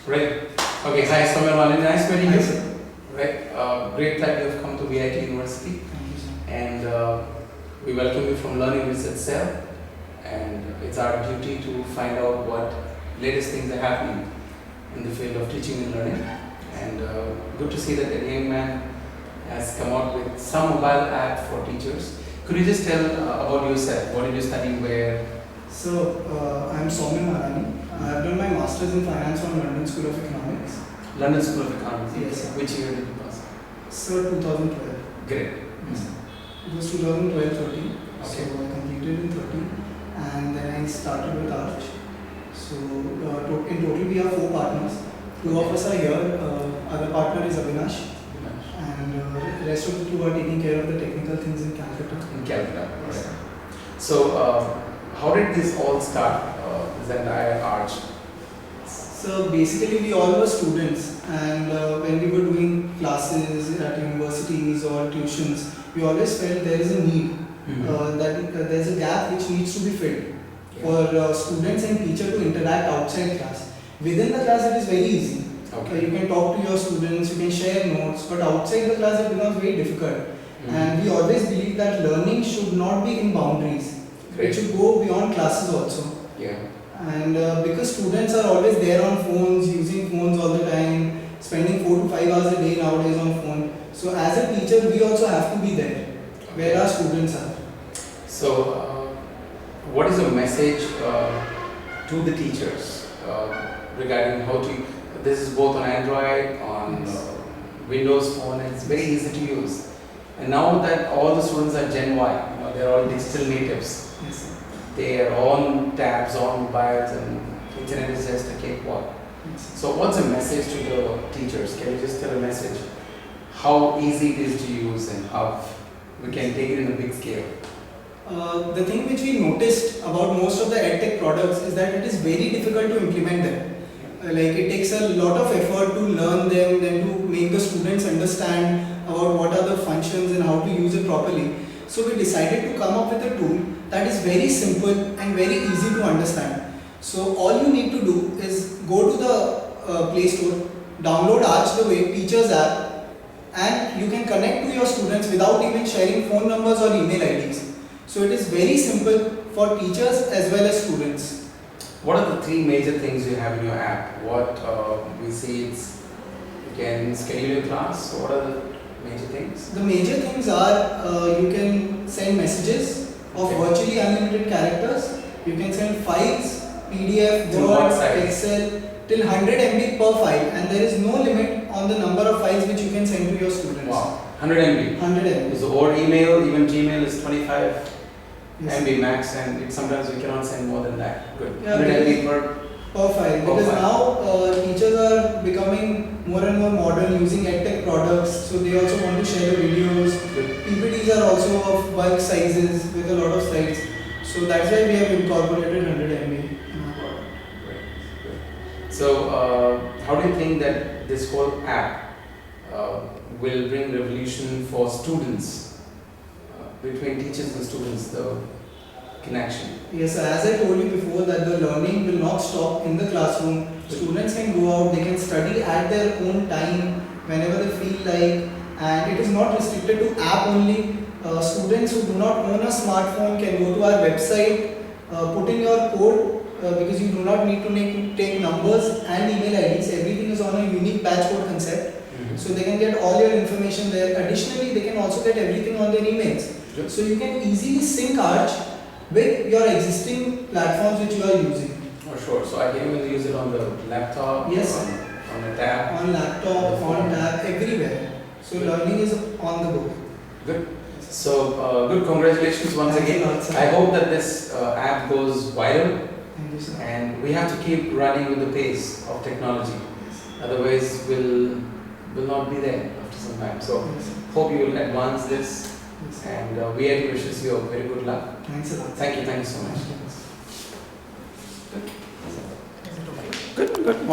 Right. Okay, hi, Soumya Malini. Nice meeting Hi, you. sir. Right. Great that you have come to VIT University, Thank you, sir. and we welcome you from Learning Research Cell. And it's our duty to find out what latest things are happening in the field of teaching and learning. And good to see that a young man has come out with some mobile app for teachers. Could you just tell about yourself? What did you study? Where? So, I'm Soumya Malini. I have done my Masters in Finance from London School of Economics. London School of Economics. Yes, sir. Which year did you pass? So, 2012. Great. Yes, sir. It was 2012-13. Okay. So, I completed in 13. And then I started with Arch. So, in total we have 4 partners. 2 of us are here. Other partner is Avinash. And the rest of the 2 are taking care of the technical things in Calcutta. In Calcutta. Yes, Right. sir. So, how did this all start? This entire arch? So basically we all were students, and when we were doing classes at universities or tuitions, we always felt there is a need, that there is a gap which needs to be filled for students and teacher to interact outside class. Within the class it is very easy. Okay. You can talk to your students, you can share notes, but outside the class it becomes very difficult. And we always believe that learning should not be in boundaries. Great. It should go beyond classes also. Yeah. And because students are always there on phones, using phones all the time, spending 4 to 5 hours a day nowadays on phone. So as a teacher, we also have to be there where our students are. So, what is your message to the teachers regarding how to? This is both on Android, on Windows Phone, and it's very easy to use. And now that all the students are Gen Y, they're all digital natives. Yes, sir. They are on tabs, on mobiles, and internet is just a cakewalk. Yes. So, what's the message to the teachers? Can you just tell a message? How easy it is to use and how we can take it in a big scale? The thing which we noticed about most of the EdTech products is that it is very difficult to implement them. Like it takes a lot of effort to learn them, then to make the students understand about what are the functions and how to use it properly. So we decided to come up with a tool that is very simple and very easy to understand. So all you need to do is go to the Play Store, download Arch the Way Teachers app, and you can connect to your students without even sharing phone numbers or email IDs. So it is very simple for teachers as well as students. What are the 3 major things you have in your app? What we see it's you can schedule your class. So what are the major things? The major things are you can send messages of virtually unlimited characters. You can send files, PDF, To what Word, size? Excel till 100 MB per file, and there is no limit on the number of files which you can send to your students. Wow, 100 MB. 100 MB. So or email, even Gmail is 25 Yes. MB max, and sometimes we cannot send more than that. Good. Yeah, 100 MB per. Per file, because file. now teachers are becoming more and more modern, using EdTech products, so they also want to share the videos. Good. PPTs are also of bulk sizes with a lot of slides, so that's why we have incorporated 100 MB in our product. Great. Good. So how do you think that this whole app will bring revolution for students? Between teachers and students, the connection. Yes, as I told you before, that the learning will not stop in the classroom. Students can go out, they can study at their own time, whenever they feel like, and it is not restricted to app only. Students who do not own a smartphone can go to our website, put in your code, because you do not need to take numbers and email IDs. Everything is on a unique batch code concept. So they can get all your information there. Additionally, they can also get everything on their emails. Good. So you can easily sync Arch with your existing platforms which you are using. Oh, sure. So I can even use it on the laptop, Yes. on the tab. On laptop, on tab, everywhere. So Good. learning is on the go. Good. So good. Congratulations once Thank you again. a lot, sir. I hope that this app goes viral, Thank you, sir. and we have to keep running with the pace of technology. Otherwise, we'll not be there after some time. So Yes, sir. hope you will advance this. Yes, sir. And VIT wishes you a very good luck. Thanks a lot. Thank you so much. Thank you. Good, good.